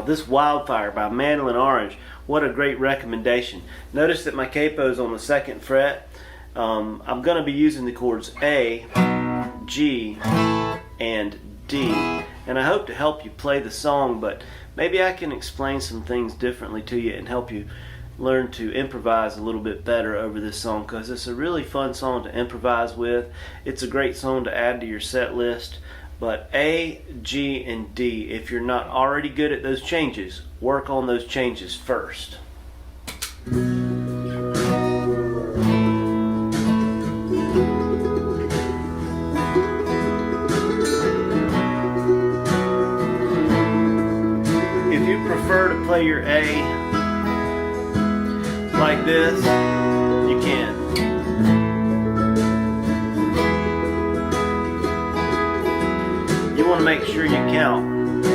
this Wildfire by Mandolin Orange. What a great recommendation. Notice that my capo is on the 2nd fret. I'm going to be using the chords A, G, and D. And I hope to help you play the song, but maybe I can explain some things differently to you and help you learn to improvise a little bit better over this song, because it's a really fun song to improvise with. It's a great song to add to your set list. But A, G, and D, if you're not already good at those changes, work on those changes first. If you prefer to play your A like this, you can. You want to make sure you count 3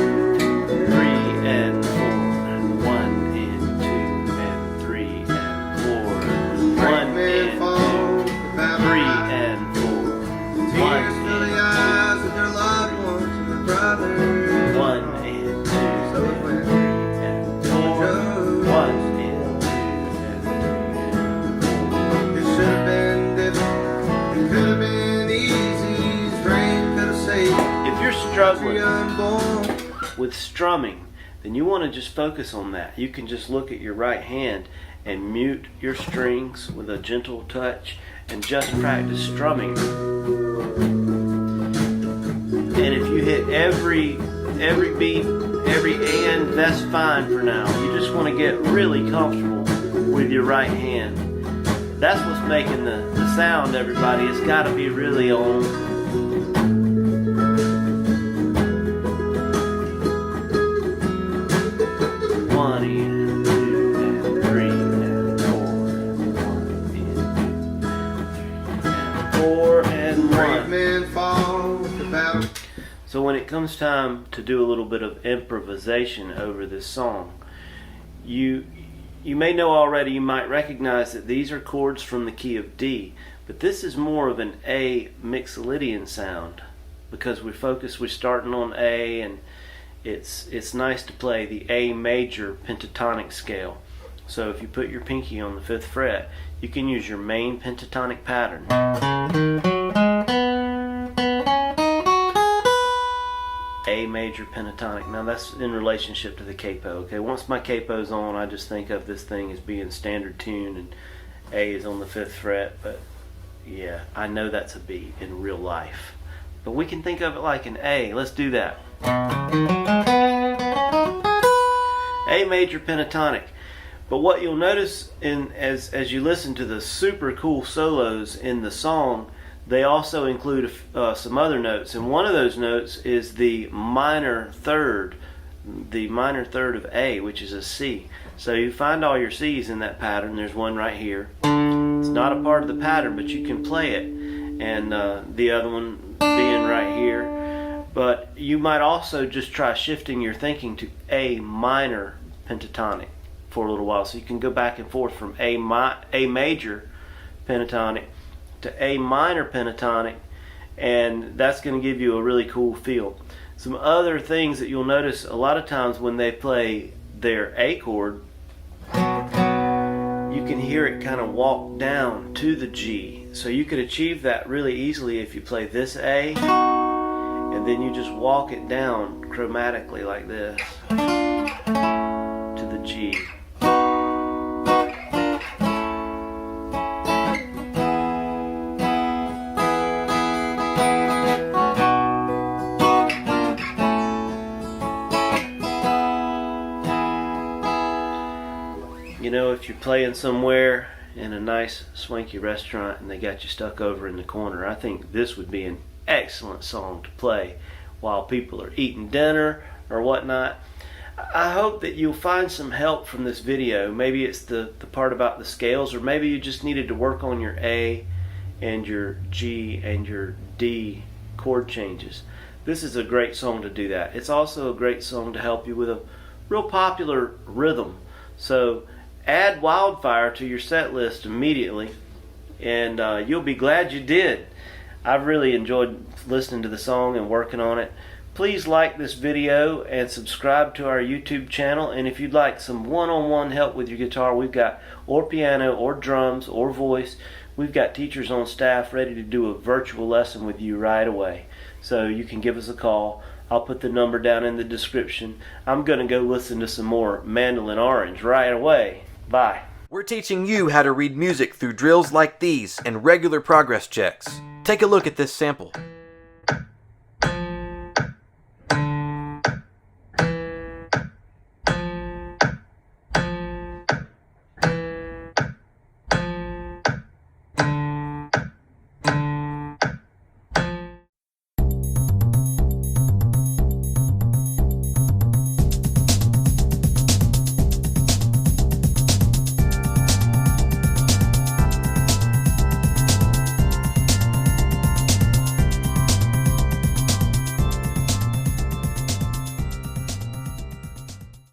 and 4, 1 and 2 and 3 and 4, 1 and 2, 3 and 4, 1 and 2, 3 and 4, 1 and 2 and 3 and 4. It should have been different. It could have been easy. Rain could have saved. If you're struggling with strumming, then you want to just focus on that. You can just look at your right hand and mute your strings with a gentle touch and just practice strumming. And if you hit every beat, every and, that's fine for now. You just want to get really comfortable with your right hand. That's what's making the sound, everybody. It's got to be really on. So when it comes time to do a little bit of improvisation over this song, you may know already, you might recognize that these are chords from the key of D, but this is more of an A mixolydian sound, because we're starting on A, and it's nice to play the A major pentatonic scale. So if you put your pinky on the 5th fret, you can use your main pentatonic pattern. A major pentatonic. Now that's in relationship to the capo. Okay, once my capo's on, I just think of this thing as being standard tune, and A is on the 5th fret. But yeah, I know that's a B in real life. But we can think of it like an A. Let's do that. A major pentatonic. But what you'll notice as you listen to the super cool solos in the song, they also include some other notes, and one of those notes is the minor third of A, which is a C. So you find all your C's in that pattern. There's one right here. It's not a part of the pattern, but you can play it, and the other one being right here. But you might also just try shifting your thinking to A minor pentatonic for a little while, so you can go back and forth from A major pentatonic to A minor pentatonic, and that's going to give you a really cool feel. Some other things that you'll notice a lot of times when they play their A chord, you can hear it kind of walk down to the G. So you could achieve that really easily if you play this A, and then you just walk it down chromatically like this to the G. You know, if you're playing somewhere in a nice swanky restaurant and they got you stuck over in the corner, I think this would be an excellent song to play while people are eating dinner or whatnot. I hope that you'll find some help from this video. Maybe it's the part about the scales, or maybe you just needed to work on your A and your G and your D chord changes. This is a great song to do that. It's also a great song to help you with a real popular rhythm. So add Wildfire to your set list immediately, and you'll be glad you did. I've really enjoyed listening to the song and working on it. Please like this video and subscribe to our YouTube channel. And if you'd like some one-on-one help with your guitar, we've got, or piano, or drums, or voice, we've got teachers on staff ready to do a virtual lesson with you right away. So you can give us a call. I'll put the number down in the description. I'm going to go listen to some more Mandolin Orange right away. Bye. We're teaching you how to read music through drills like these and regular progress checks. Take a look at this sample.